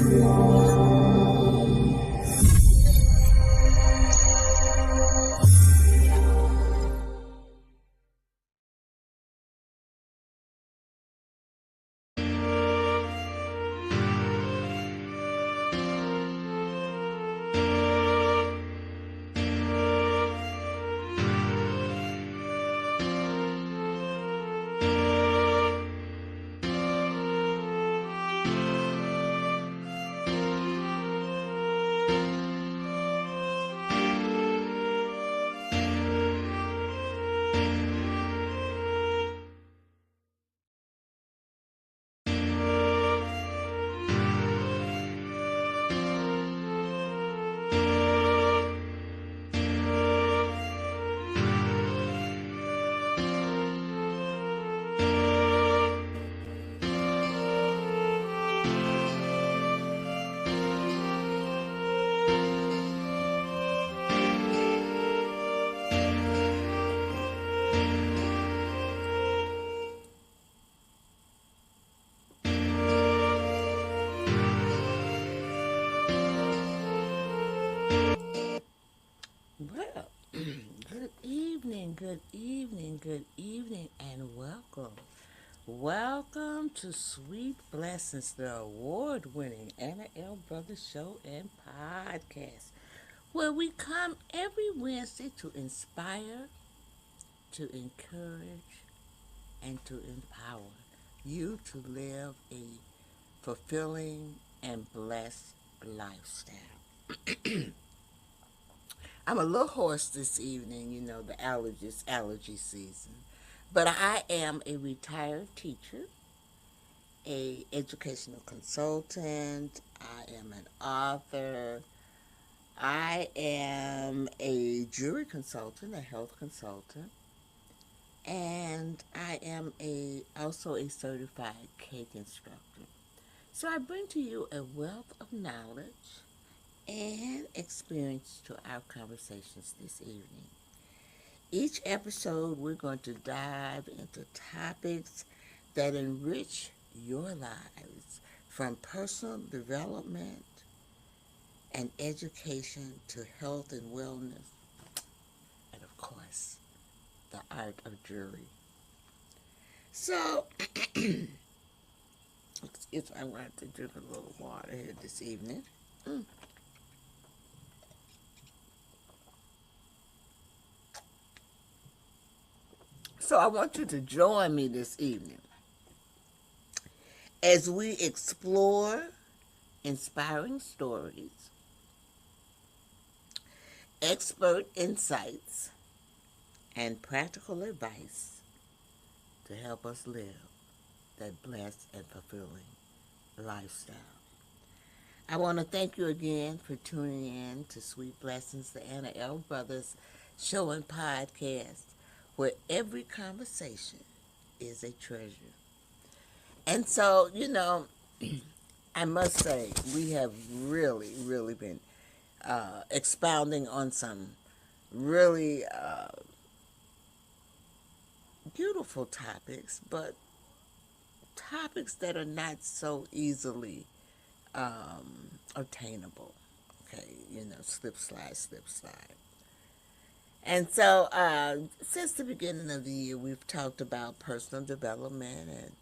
Well, good evening, and welcome. Welcome to Sweet Blessings, the award winning Anna L. Brothers Show and Podcast, where we come every Wednesday to inspire, to encourage, and to empower you to live a fulfilling and blessed lifestyle. I'm a little hoarse this evening, the allergy season. But I am a retired teacher, a educational consultant, I am an author, I am a jury consultant, a health consultant, and I am also a certified cake instructor. So I bring to you a wealth of knowledge and experience to our conversations this evening. Each episode, we're going to dive into topics that enrich your lives, from personal development and education to health and wellness, and of course, the art of jury. So, excuse me, I'm going to have to drink a little water here this evening. So I want you to join me this evening as we explore inspiring stories, expert insights, and practical advice to help us live that blessed and fulfilling lifestyle. I want to thank you again for tuning in to Sweet Blessings, the Anna L. Brothers Show and Podcast, where every conversation is a treasure. And so, I must say, we have really, really been expounding on some really beautiful topics, but topics that are not so easily obtainable. Okay, slip, slide, slip, slide. And so, since the beginning of the year, we've talked about personal development, and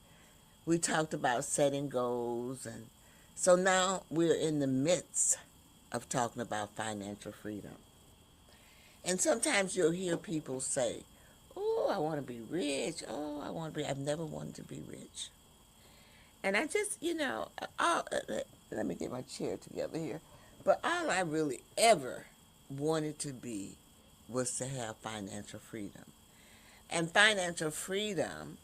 we talked about setting goals. And so now we're in the midst of talking about financial freedom. And sometimes you'll hear people say, "Oh, I want to be rich. Oh, I've never wanted to be rich." And I just, let me get my chair together here. But all I really ever wanted to be was to have financial freedom. And financial freedom,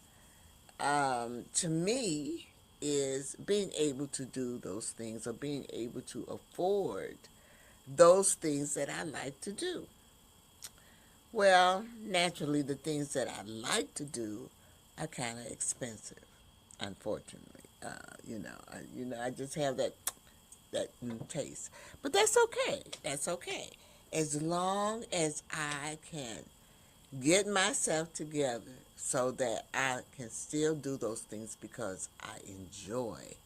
to me, is being able to do those things, or being able to afford those things that I like to do. Well, naturally, the things that I like to do are kind of expensive, unfortunately. I just have that taste, but that's okay. That's okay, as long as I can get myself together so that I can still do those things because I enjoy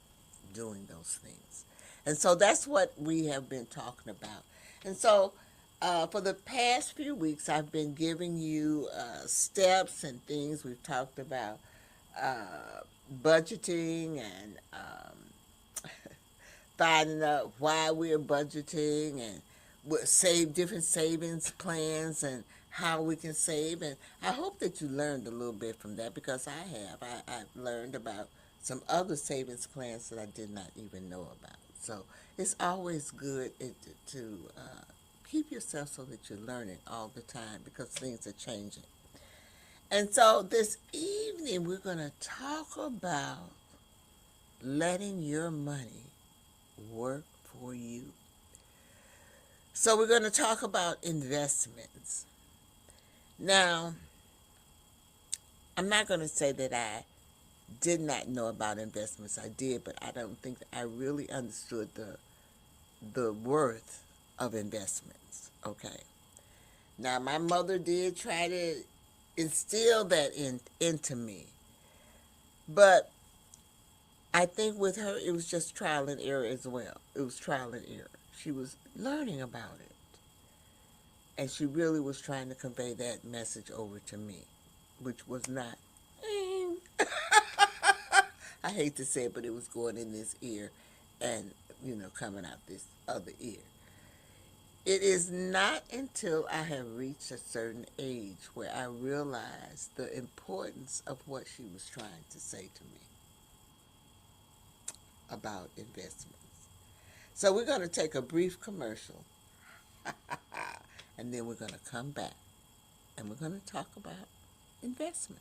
doing those things. And so that's what we have been talking about. And so for the past few weeks, I've been giving you steps and things. We've talked about budgeting and finding out why we're budgeting and what save different savings plans and how we can save. And I hope that you learned a little bit from that, because I have. I've learned about some other savings plans that I did not even know about. So it's always good to keep yourself so that you're learning all the time, because things are changing. And so this evening we're going to talk about letting your money work for you. So we're going to talk about investments. Now, I'm not going to say that I did not know about investments. I did, but I don't think that I really understood the worth of investments. Okay. Now, my mother did try to instill that into me, but I think with her it was just trial and error as well. It was trial and error. She was learning about it, and she really was trying to convey that message over to me, which was not. I hate to say it, but it was going in this ear and, coming out this other ear. It is not until I have reached a certain age where I realized the importance of what she was trying to say to me about investments. So we're going to take a brief commercial, and then we're going to come back, and we're going to talk about investments.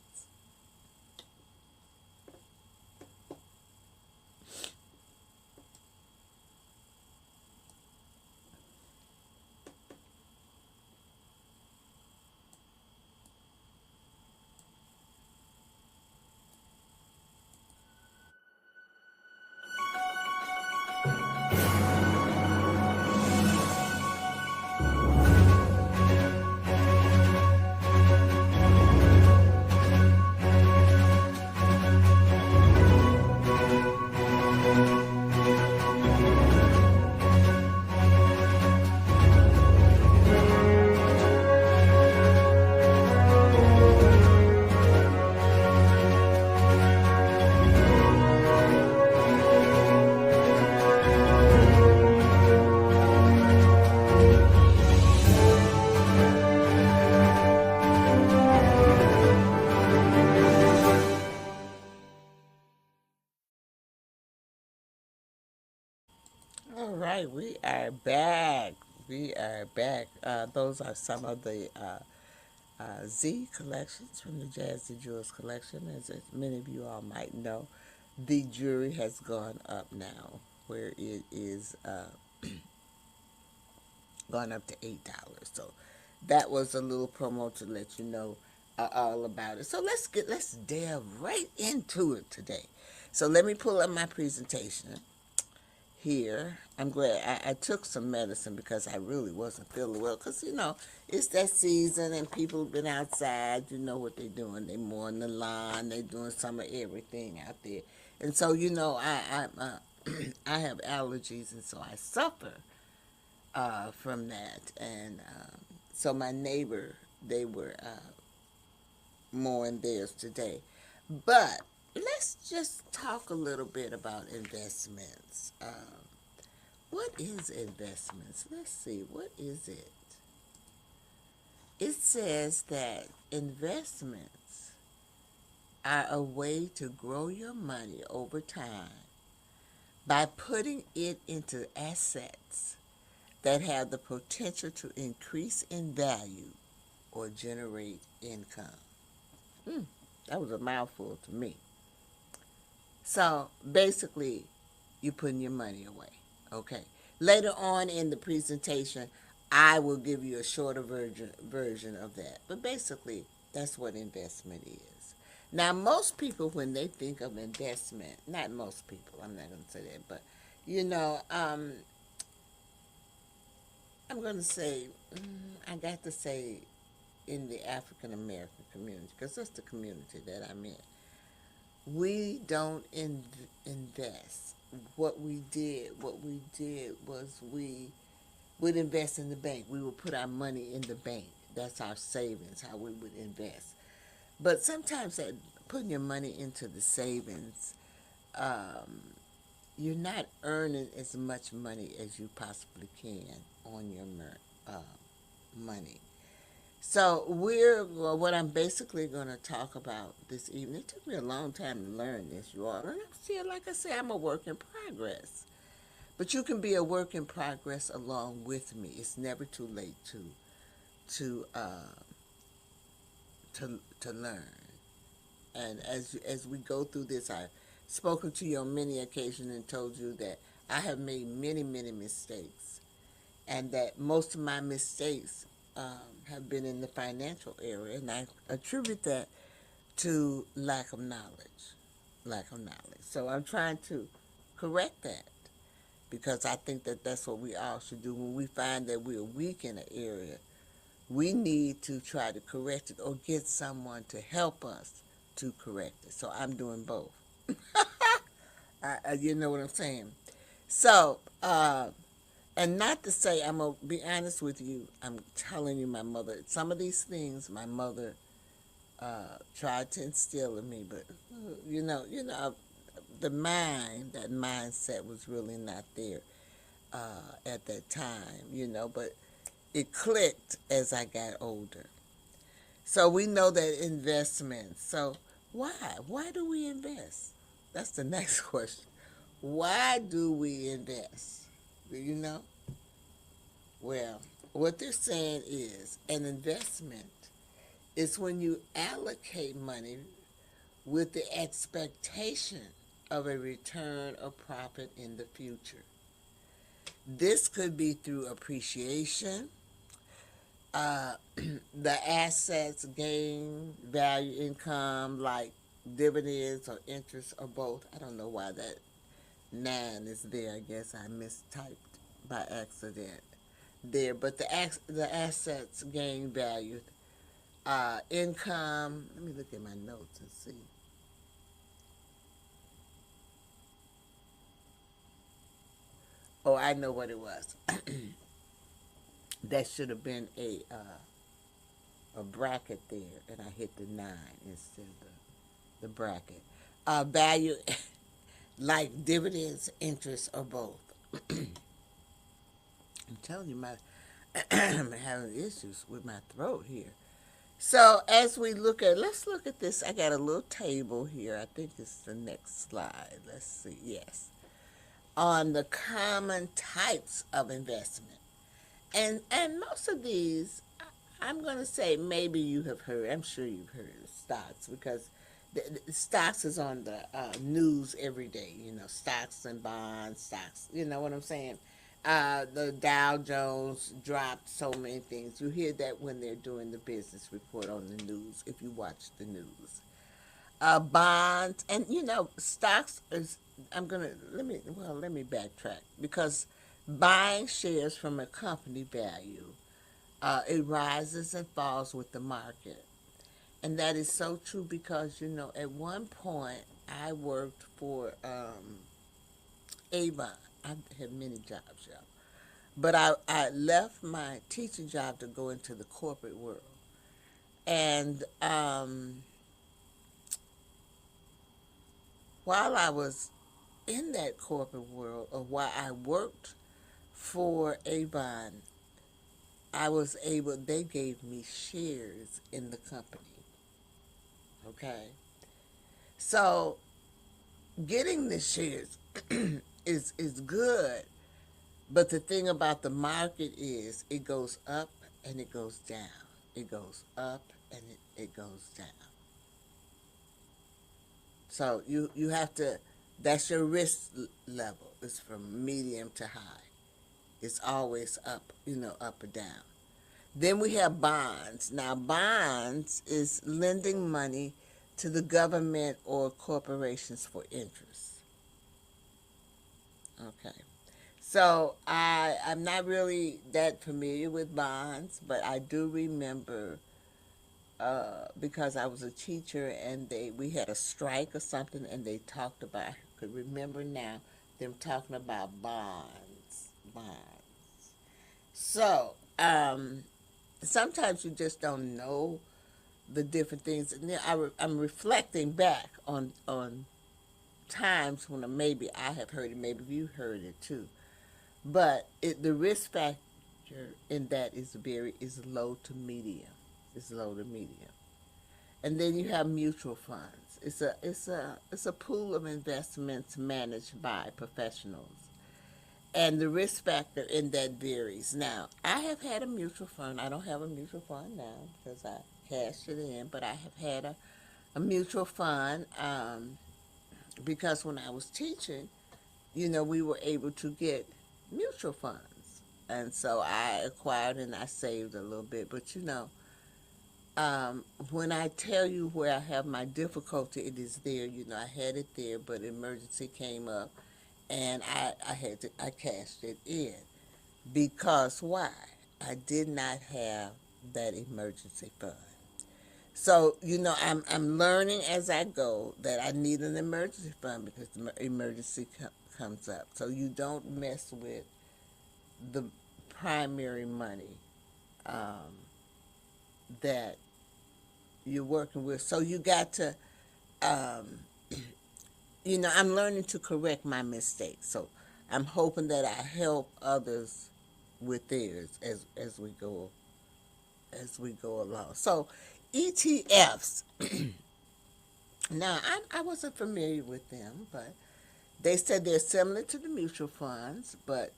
All right, we are back. We are back. Those are some of the Z collections from the Jazzy Jewels collection. As many of you all might know, the jewelry has gone up now, where it is gone up to $8. So that was a little promo to let you know all about it. So let's delve right into it today. So let me pull up my presentation here. I'm glad I took some medicine because I really wasn't feeling well. Because, it's that season and people have been outside. You know what they're doing. They're mowing the lawn. They're doing some of everything out there. And so, I have allergies, and so I suffer from that. And so my neighbor, they were mowing theirs today. But let's just talk a little bit about investments. What is investments? Let's see. What is it? It says that investments are a way to grow your money over time by putting it into assets that have the potential to increase in value or generate income. That was a mouthful to me. So basically, you're putting your money away. Okay. Later on in the presentation, I will give you a shorter version of that. But basically, that's what investment is. Now, most people, when they think of investment, not most people, I'm not going to say that, but, I'm going to say, I got to say in the African American community, because that's the community that I'm in. We don't invest what we did was we would invest in the bank. We would put our money in the bank. That's our savings, how we would invest. But sometimes that putting your money into the savings, um, you're not earning as much money as you possibly can on your money. So well, what I'm basically going to talk about this evening. It took me a long time to learn this, you all. And I'm still, like I say, I'm a work in progress. But you can be a work in progress along with me. It's never too late to uh, to learn. And as we go through this, I've spoken to you on many occasions and told you that I have made many mistakes, and that most of my mistakes have been in the financial area, and I attribute that to lack of knowledge. Lack of knowledge. So I'm trying to correct that because I think that that's what we all should do when we find that we're weak in an area. We need to try to correct it or get someone to help us to correct it. So I'm doing both. You know what I'm saying? So, and not to say, I'm going to be honest with you, I'm telling you, my mother, some of these things my mother tried to instill in me, but, the that mindset was really not there at that time, but it clicked as I got older. So we know that investments. So why? Why do we invest? That's the next question. Why do we invest? Do you know? Well, what they're saying is an investment is when you allocate money with the expectation of a return or profit in the future. This could be through appreciation, uh, the assets gain, value, income, like dividends or interest or both. I don't know why that 9 is there. I guess I mistyped by accident there. But the assets gain value, income. Let me look at my notes and see. Oh, I know what it was. That should have been a bracket there, and I hit the 9 instead of the bracket. Value, like dividends, interest, or both. I'm telling you, I'm having issues with my throat here. So as we let's look at this. I got a little table here. I think it's the next slide. Let's see. Yes, on the common types of investment, and most of these, I'm going to say maybe you have heard. I'm sure you've heard of stocks because the stocks is on the news every day. Stocks and bonds, stocks. You know what I'm saying? The Dow Jones dropped so many things. You hear that when they're doing the business report on the news, if you watch the news. Bonds, and stocks is, let me backtrack because buying shares from a company value, it rises and falls with the market. And that is so true because, at one point I worked for Avon. I had many jobs, y'all. But I left my teaching job to go into the corporate world. And while I was in that corporate world, or while I worked for Avon, they gave me shares in the company. Okay? So getting the shares is good, but the thing about the market is it goes up and it goes down. It goes up and it goes down. So you have to, that's your risk level. It's from medium to high. It's always up, up or down. Then we have bonds. Now, bonds is lending money to the government or corporations for interest. Okay. So I'm not really that familiar with bonds, but I do remember because I was a teacher and we had a strike or something, and they talked about, I could remember now, them talking about bonds. So, sometimes you just don't know the different things. And then I'm reflecting back on times when maybe I have heard it, maybe you heard it too. But the risk factor in that is low to medium. It's low to medium. And then you have mutual funds. It's a pool of investments managed by professionals. And the risk factor in that varies. Now, I have had a mutual fund. I don't have a mutual fund now because I cashed it in, but I have had a mutual fund because when I was teaching, we were able to get mutual funds. And so I acquired and I saved a little bit. But when I tell you where I have my difficulty, it is there. I had it there, but emergency came up, and I cashed it in because why? I did not have that emergency fund. So I'm learning as I go that I need an emergency fund because the emergency comes up. So you don't mess with the primary money that you're working with. So you got to, I'm learning to correct my mistakes. So I'm hoping that I help others with theirs as we go along. So ETFs. Now I wasn't familiar with them, but they said they're similar to the mutual funds, but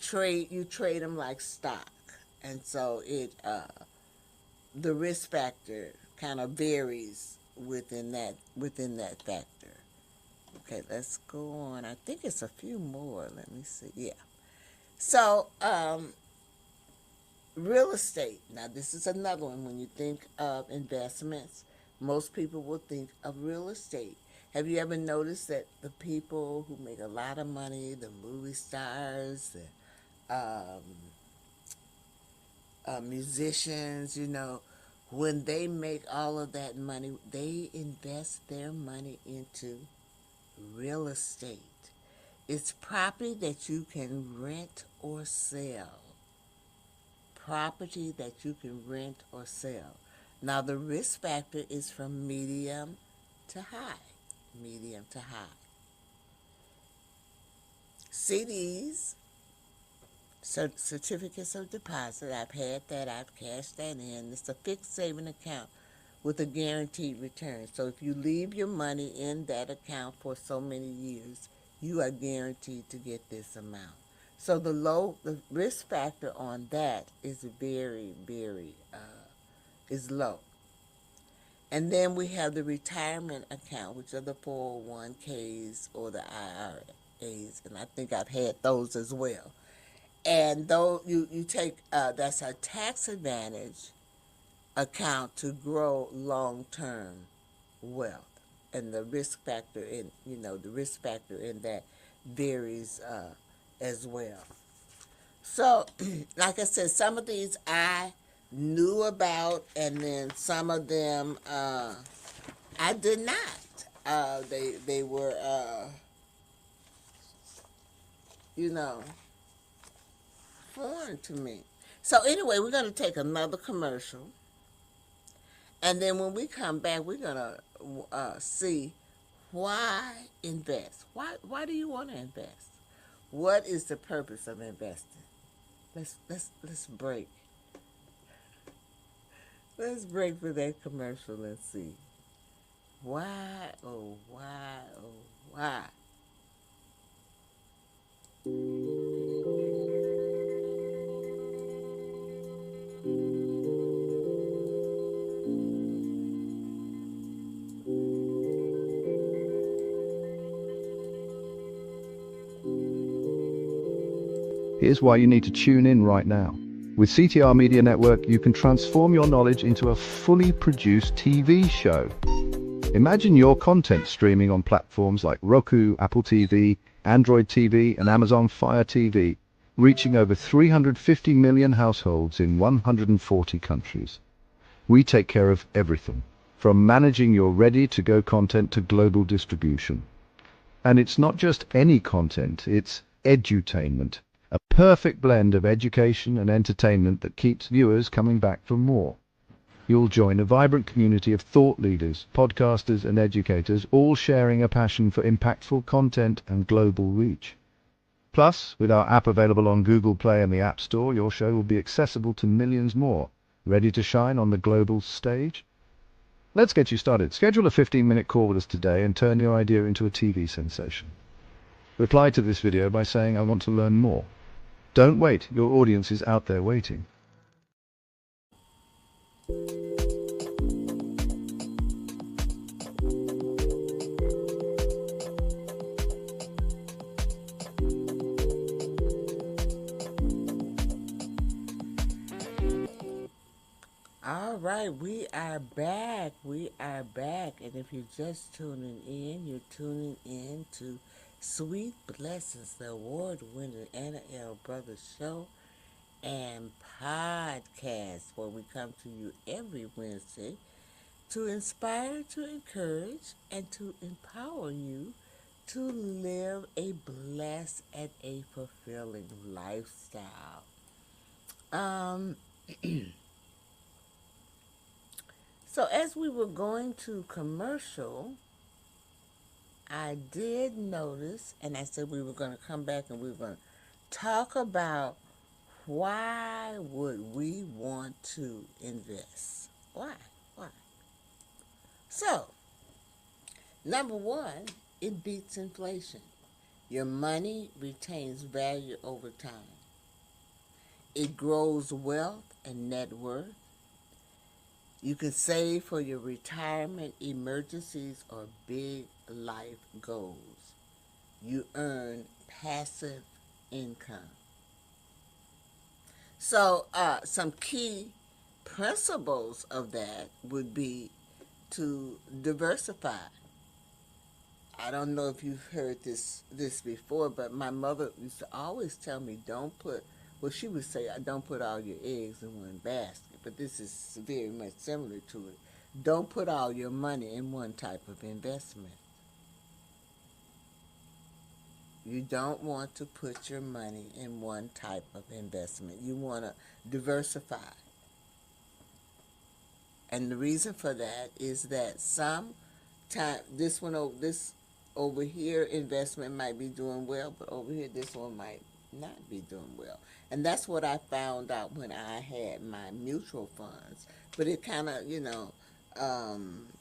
you trade them like stock, and so the risk factor kind of varies within that factor. Okay, let's go on. I think it's a few more. Let me see. Yeah. So real estate. Now this is another one. When you think of investments, most people will think of real estate. Have you ever noticed that the people who make a lot of money, the movie stars, the musicians, when they make all of that money, they invest their money into real estate. It's property that you can rent or sell. Property that you can rent or sell. Now the risk factor is from medium to high. Medium to high. CDs, certificates of deposit, I've had that, I've cashed that in. It's a fixed saving account with a guaranteed return. So if you leave your money in that account for so many years, you are guaranteed to get this amount. So the risk factor on that is very, very, is low. And then we have the retirement account, which are the 401ks or the IRAs, and I think I've had those as well. And though you take, that's a tax advantage account to grow long-term wealth. And the risk factor in that varies as well. So, like I said, some of these I knew about, and then some of them I did not. They were foreign to me. So anyway, we're going to take another commercial, and then when we come back, we're going to see why invest. Why do you want to invest? What is the purpose of investing? Let's break. Let's break for that commercial and see. Why, oh, why, oh, why? Here's why you need to tune in right now. With CTR Media Network, you can transform your knowledge into a fully produced TV show. Imagine your content streaming on platforms like Roku, Apple TV, Android TV, and Amazon Fire TV, reaching over 350 million households in 140 countries. We take care of everything, from managing your ready-to-go content to global distribution. And it's not just any content, it's edutainment. A perfect blend of education and entertainment that keeps viewers coming back for more. You'll join a vibrant community of thought leaders, podcasters and educators, all sharing a passion for impactful content and global reach. Plus, with our app available on Google Play and the App Store, your show will be accessible to millions more. Ready to shine on the global stage? Let's get you started. Schedule a 15-minute call with us today and turn your idea into a TV sensation. Reply to this video by saying, "I want to learn more." Don't wait, your audience is out there waiting. All right, we are back. We are back. And if you're just tuning in, you're tuning in to Sweet Blessings, the award-winning Anna L. Brothers Show and podcast, where we come to you every Wednesday to inspire, to encourage, and to empower you to live a blessed and a fulfilling lifestyle. So as we were going to commercial, I did notice, and I said we were going to come back and we were going to talk about why would we want to invest? Why? So, number one, it beats inflation. Your money retains value over time. It grows wealth and net worth. You can save for your retirement, emergencies, or big life goals. You earn passive income. So, some key principles of that would be to diversify. I don't know if you've heard this before, but my mother used to always tell me, she would say, don't put all your eggs in one basket, but this is very much similar to it. Don't put all your money in one type of investment. You don't want to put your money in one type of investment. You want to diversify. And the reason for that is that this over here investment might be doing well, but over here this one might not be doing well. And that's what I found out when I had my mutual funds. But it kind of,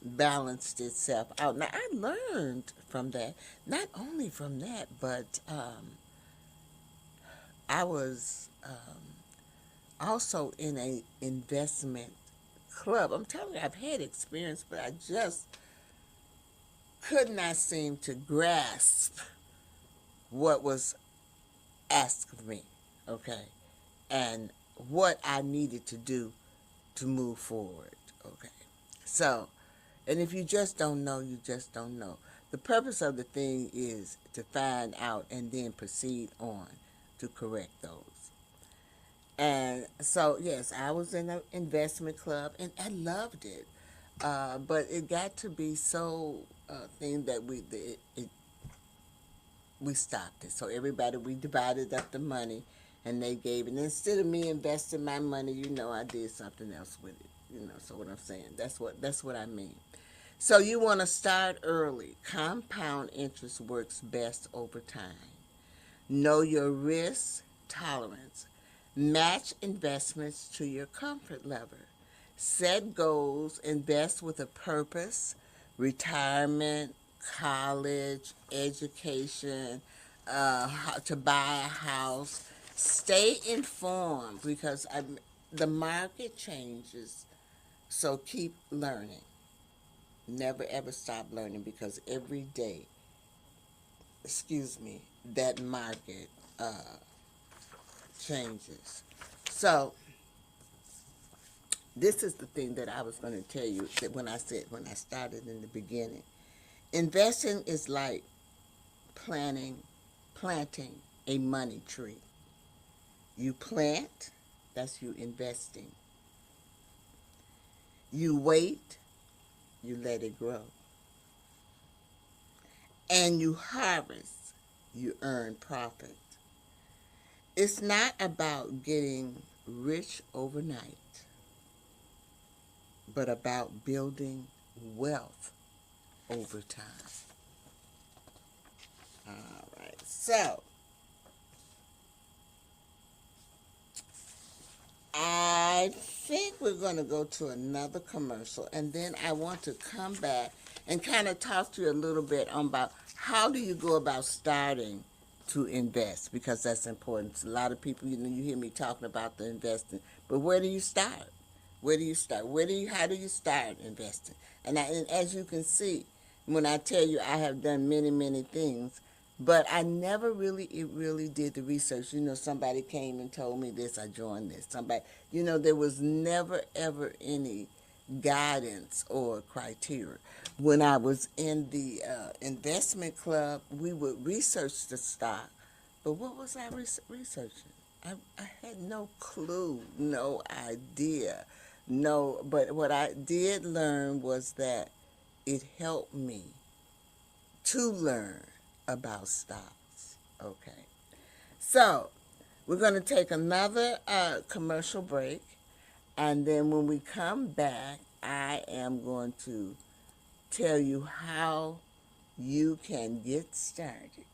balanced itself out. Now, I learned from that. Not only from that, but I was also in a investment club. I'm telling you, I've had experience, but I just could not seem to grasp what was asked of me, okay, and what I needed to do to move forward, okay. So, and if you just don't know, you just don't know. The purpose of the thing is to find out and then proceed on to correct those. And so, yes, I was in an investment club, and I loved it. But it got to be so thing that we stopped it. So we divided up the money, and they gave it. And instead of me investing my money, I did something else with it. So what I'm saying, that's what I mean. So you want to start early. Compound interest works best over time. Know your risk tolerance. Match investments to your comfort level. Set goals. Invest with a purpose. Retirement, college, education, to buy a house. Stay informed because the market changes. So keep learning. Never ever stop learning because every day, that market changes. So this is the thing that I was going to tell you that when I started in the beginning. Investing is like planting a money tree. You plant, that's you investing. You wait, you let it grow. and you harvest, you earn profit. It's not about getting rich overnight, but about building wealth over time. All right, so I think we're going to go to another commercial, and then I want to come back and kind of talk to you a little bit about how do you go about starting to invest, because that's important. A lot of people, you hear me talking about the investing, but where do you start? Where do you start? How do you start investing? And as you can see, when I tell you I have done many, many things, but I never really did the research. Somebody came and told me this, I joined this. There was never ever any guidance or criteria. When I was in the investment club, we would research the stock, but what was I researching? I had no clue, no idea, no. But what I did learn was that it helped me to learn about stocks. Okay, so we're going to take another commercial break, and then when we come back, I am going to tell you how you can get started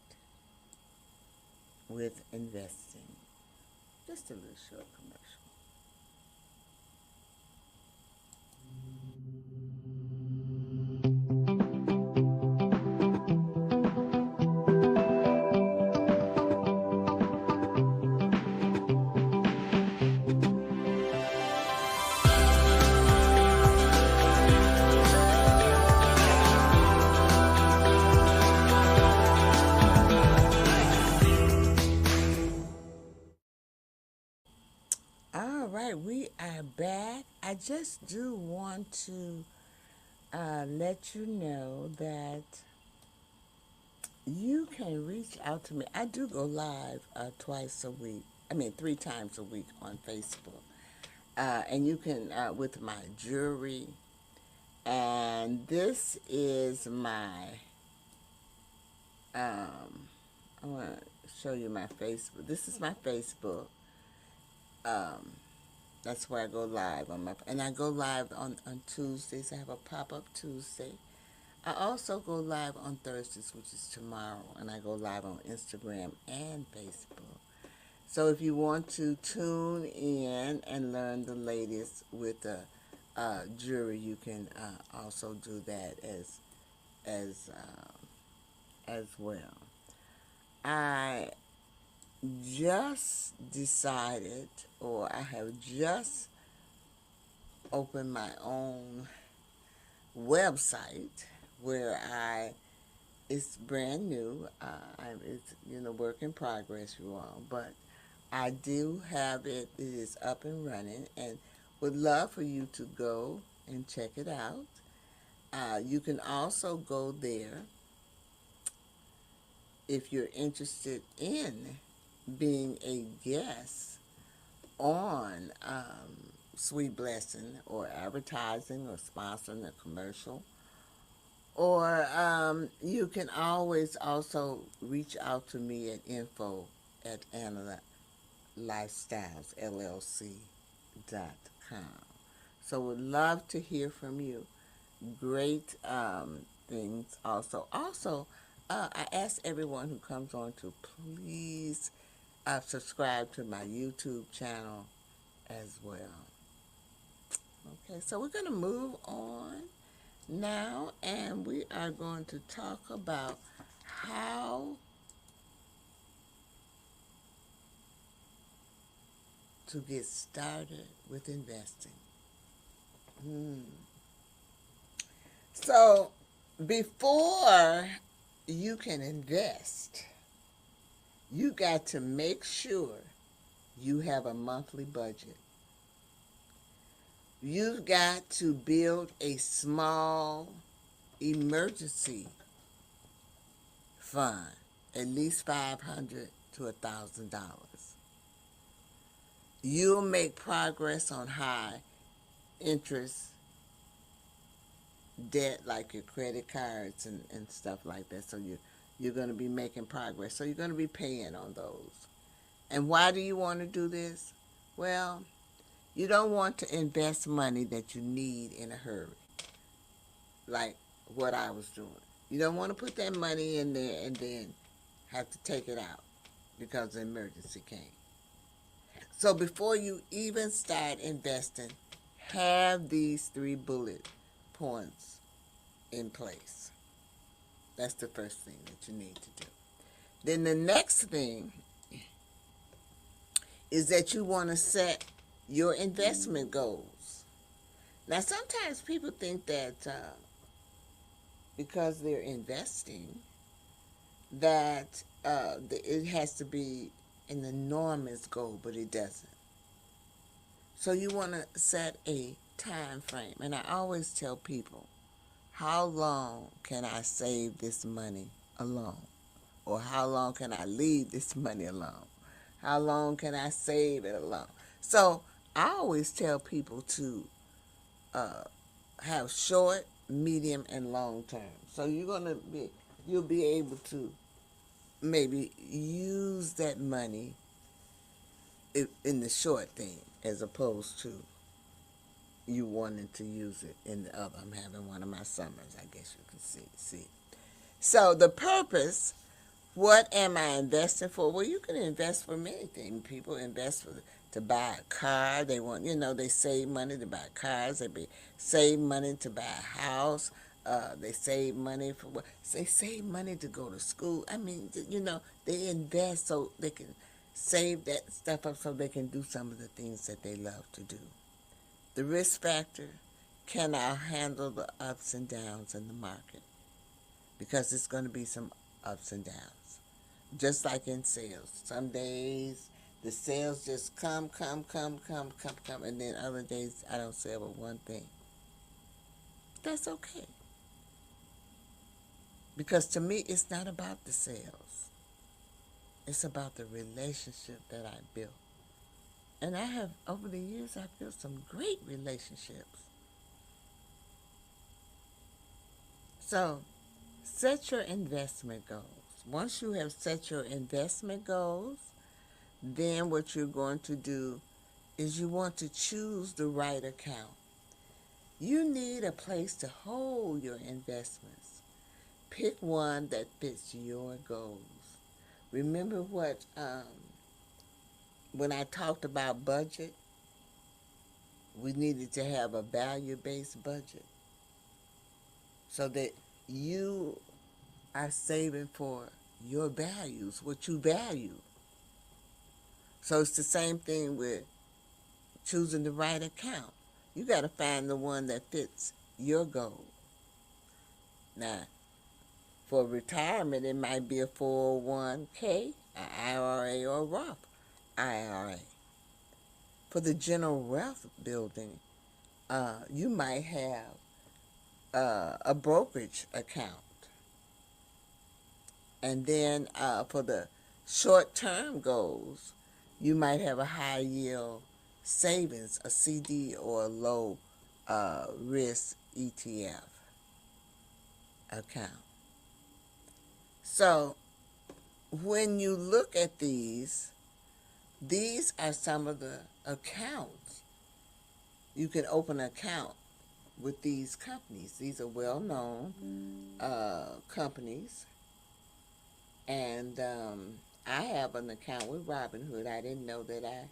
with investing. Just a little short commercial. All right, we are back. I just do want to let you know that you can reach out to me. I do go live twice a week. I mean, 3 times a week on Facebook. And you can, with my jewelry. And this is my, I want to show you my Facebook. This is my Facebook. That's where I go live and I go live on Tuesdays. I have a pop-up Tuesday. I also go live on Thursdays, which is tomorrow, and I go live on Instagram and Facebook. So if you want to tune in and learn the latest with the jewelry, you can also do that as well. I just decided, or I have just opened my own website where it's brand new. It's work in progress, you all, but I do have it. It is up and running, and would love for you to go and check it out. You can also go there if you're interested in being a guest on Sweet Blessing, or advertising or sponsoring a commercial. Or you can always also reach out to me at info@analylifestylesllc.com. So would love to hear from you. Great things also. Also, I ask everyone who comes on to please subscribe to my YouTube channel as well. Okay, so we're going to move on now, and we are going to talk about how to get started with investing. So before you can invest, you got to make sure you have a monthly budget. You've got to build a small emergency fund, at least $500 to $1,000. You'll make progress on high interest debt like your credit cards and stuff like that. So you're going to be making progress. So you're going to be paying on those. And why do you want to do this? Well, you don't want to invest money that you need in a hurry, like what I was doing. You don't want to put that money in there and then have to take it out because an emergency came. So before you even start investing, have these 3 bullet points in place. That's the first thing that you need to do. Then the next thing is that you want to set your investment goals. Now, sometimes people think that because they're investing, that it has to be an enormous goal, but it doesn't. So you want to set a time frame. And I always tell people, how long can I save this money alone? Or how long can I leave this money alone? How long can I save it alone? So I always tell people to have short, medium, and long term. So you'll be able to maybe use that money in the short thing as opposed to you wanting to use it in the other. I'm having one of my summers, I guess you can see. So the purpose, what am I investing for? Well, you can invest for many things. People invest to buy a car. They want, they save money to buy cars. Save money to buy a house. They save money they save money to go to school. I mean, they invest so they can save that stuff up so they can do some of the things that they love to do. The risk factor, can I handle the ups and downs in the market? Because it's going to be some ups and downs. Just like in sales. Some days the sales just come, and then other days I don't sell but one thing. That's okay. Because to me, it's not about the sales. It's about the relationship that I built. And I have, over the years, I've built some great relationships. So, set your investment goals. Once you have set your investment goals, then what you're going to do is you want to choose the right account. You need a place to hold your investments. Pick one that fits your goals. Remember when I talked about budget, we needed to have a value-based budget so that you are saving for your values, what you value. So it's the same thing with choosing the right account. You got to find the one that fits your goal. Now, for retirement, it might be a 401k, an IRA, or a Roth IRA. For the general wealth building, you might have a brokerage account. And then for the short-term goals, you might have a high-yield savings, a CD, or a low-risk ETF account. So when you look at these are some of the accounts. You can open an account with these companies. These are well-known companies. And I have an account with Robinhood. I didn't know that I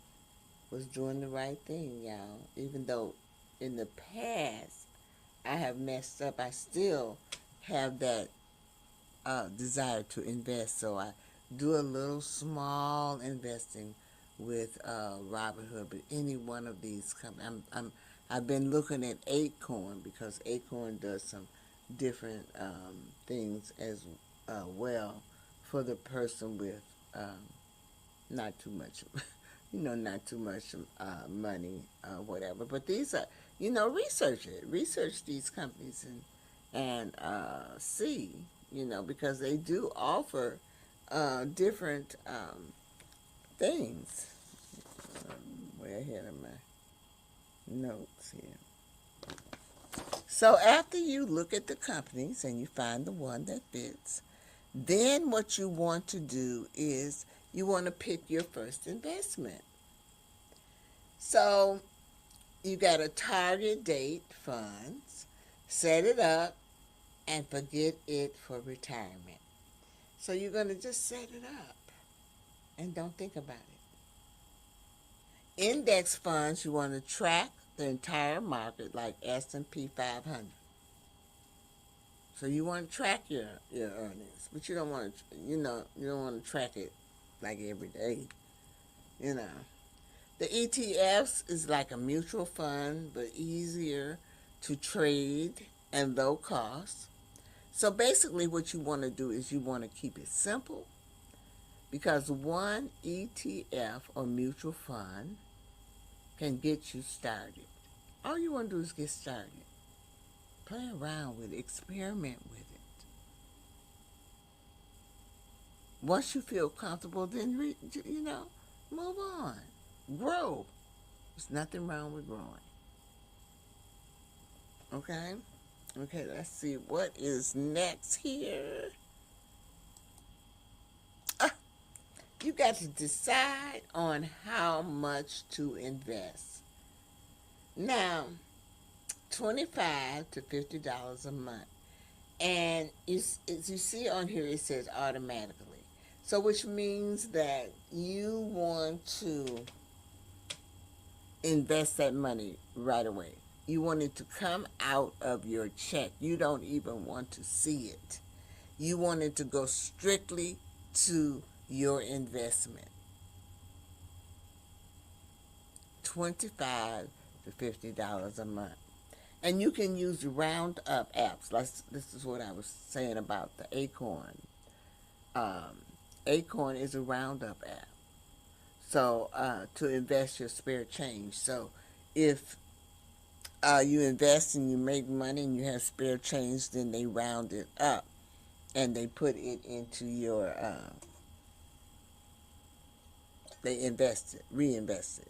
was doing the right thing, y'all. Even though in the past I have messed up, I still have that desire to invest. So I do a little small investing with Robinhood, but any one of these companies. I've been looking at Acorn because Acorn does some different things as well for the person with not too much, not too much money, whatever. But these are, research it. Research these companies and see, because they do offer different things. I'm way ahead of my notes here. So after you look at the companies and you find the one that fits, then what you want to do is you want to pick your first investment. So you got to target date funds, set it up, and forget it for retirement. So you're going to just set it up and don't think about it. Index funds, you want to track the entire market like S&P 500. So you want to track your earnings, but you don't want to, you don't want to track it like every day, you know. The ETFs is like a mutual fund, but easier to trade and low cost. So basically what you want to do is you want to keep it simple, because one ETF or mutual fund can get you started. All you want to do is get started. Play around with it, experiment with it. Once you feel comfortable, then, move on. Grow. There's nothing wrong with growing. Okay? Okay, let's see what is next here. You got to decide on how much to invest. Now, $25 to $50 a month. And as you see on here, it says automatically. So which means that you want to invest that money right away. You want it to come out of your check. You don't even want to see it. You want it to go strictly to your investment. $25 to $50 a month. And you can use Roundup apps. This is what I was saying about the Acorn. Acorn is a Roundup app. So to invest your spare change. So if you invest and you make money and you have spare change, then they round it up and they put it into your, they reinvest it.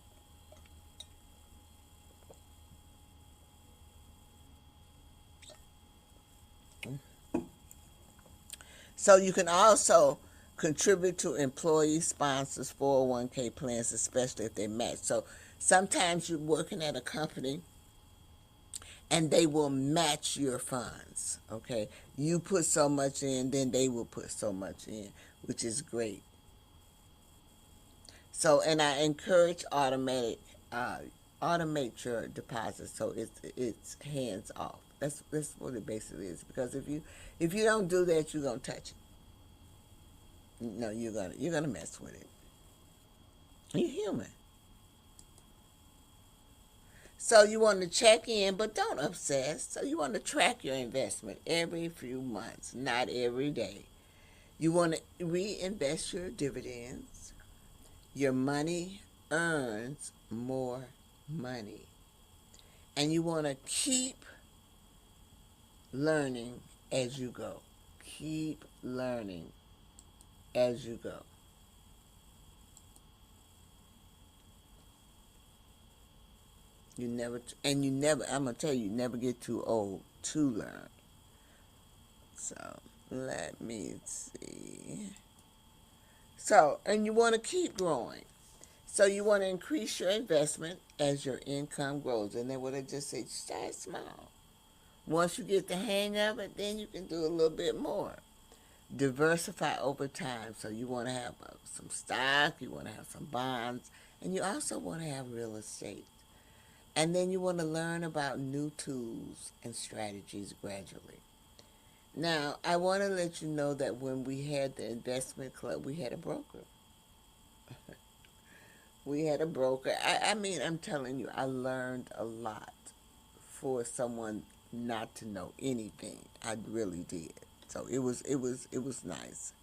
So you can also contribute to employee sponsors 401k plans, especially if they match. So sometimes you're working at a company and they will match your funds. Okay, you put so much in, then they will put so much in, which is great. So, and I encourage automate your deposits, so it's hands off. That's what it basically is. Because if you don't do that, you're gonna touch it. No, you're gonna mess with it. You're human. So you want to check in, but don't obsess. So you want to track your investment every few months, not every day. You want to reinvest your dividends. Your money earns more money. And you want to keep learning as you go. Keep learning as you go. I'm going to tell you, you never get too old to learn. So, let me see. So, and you want to keep growing. So you want to increase your investment as your income grows. And then what I just said, start small. Once you get the hang of it, then you can do a little bit more. Diversify over time. So you want to have some stock, you want to have some bonds, and you also want to have real estate. And then you want to learn about new tools and strategies gradually. Now, I want to let you know that when we had the investment club, we had a broker. We had a broker. I mean, I'm telling you, I learned a lot for someone not to know anything. I really did. So it was nice.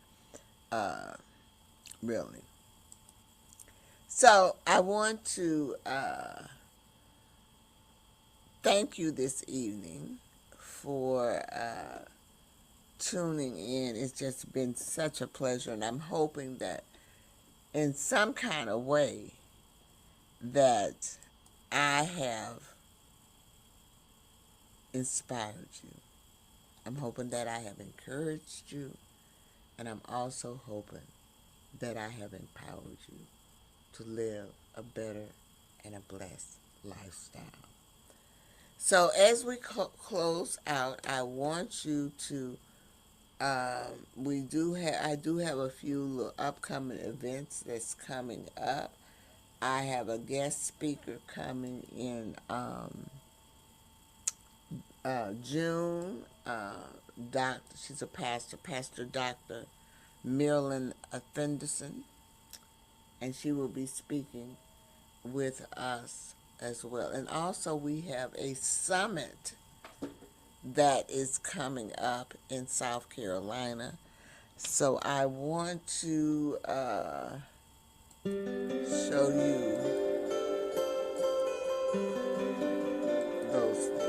Really. So I want to thank you this evening for tuning in. It's just been such a pleasure, and I'm hoping that in some kind of way that I have inspired you. I'm hoping that I have encouraged you, and I'm also hoping that I have empowered you to live a better and a blessed lifestyle. So as we close out, I want you to. I do have a few upcoming events that's coming up. I have a guest speaker coming in June. She's a Pastor Dr. Marilyn Fenderson, and she will be speaking with us as well. And also we have a summit that is coming up in South Carolina. So I want to show you those things.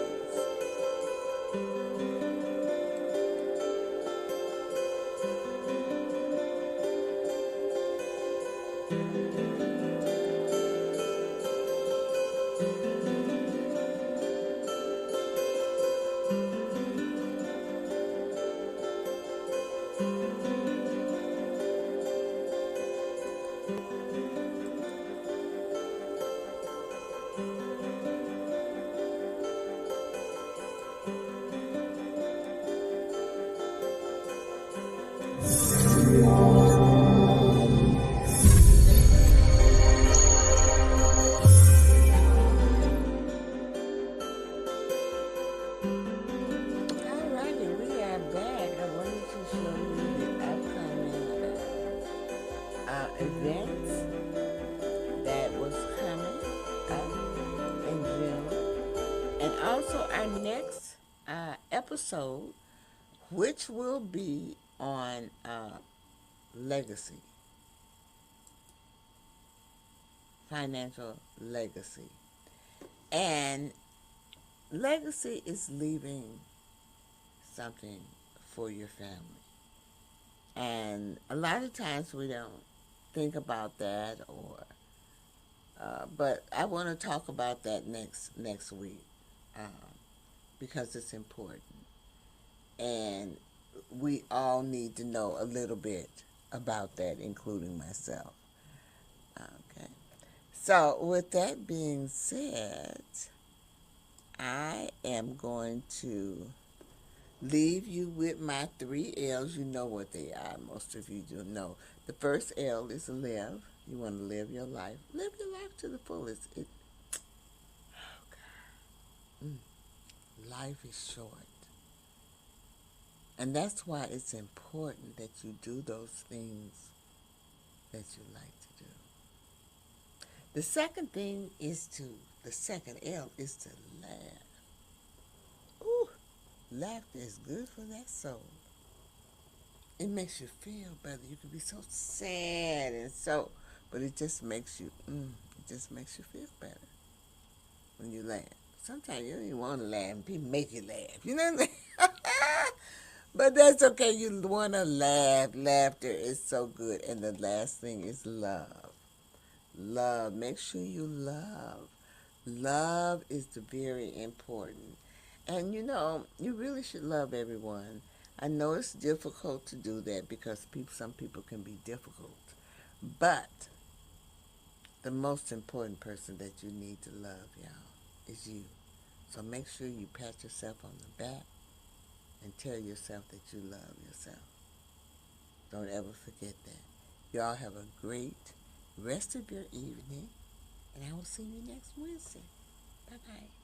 Alrighty, we are back. I wanted to show you the upcoming events that was coming up in June. And also our next episode, which will be on legacy, financial legacy. And legacy is leaving something for your family. And a lot of times we don't think about that, or but I want to talk about that next week because it's important, and we all need to know a little bit about that, including myself. Okay. So with that being said, I am going to leave you with my 3 L's. You know what they are. Most of you do know. The first L is live. You want to live your life. Live your life to the fullest. Oh God. Life is short. And that's why it's important that you do those things that you like to do. The second L is to laugh. Ooh, laughter is good for that soul. It makes you feel better. You can be so sad but it just makes you feel better when you laugh. Sometimes you don't even want to laugh, and people make you laugh. You know what I mean? But that's okay. You want to laugh. Laughter is so good. And the last thing is love. Love. Make sure you love. Love is very important. And you really should love everyone. I know it's difficult to do that because some people can be difficult. But the most important person that you need to love, y'all, is you. So make sure you pat yourself on the back and tell yourself that you love yourself. Don't ever forget that. Y'all have a great rest of your evening, and I will see you next Wednesday. Bye-bye.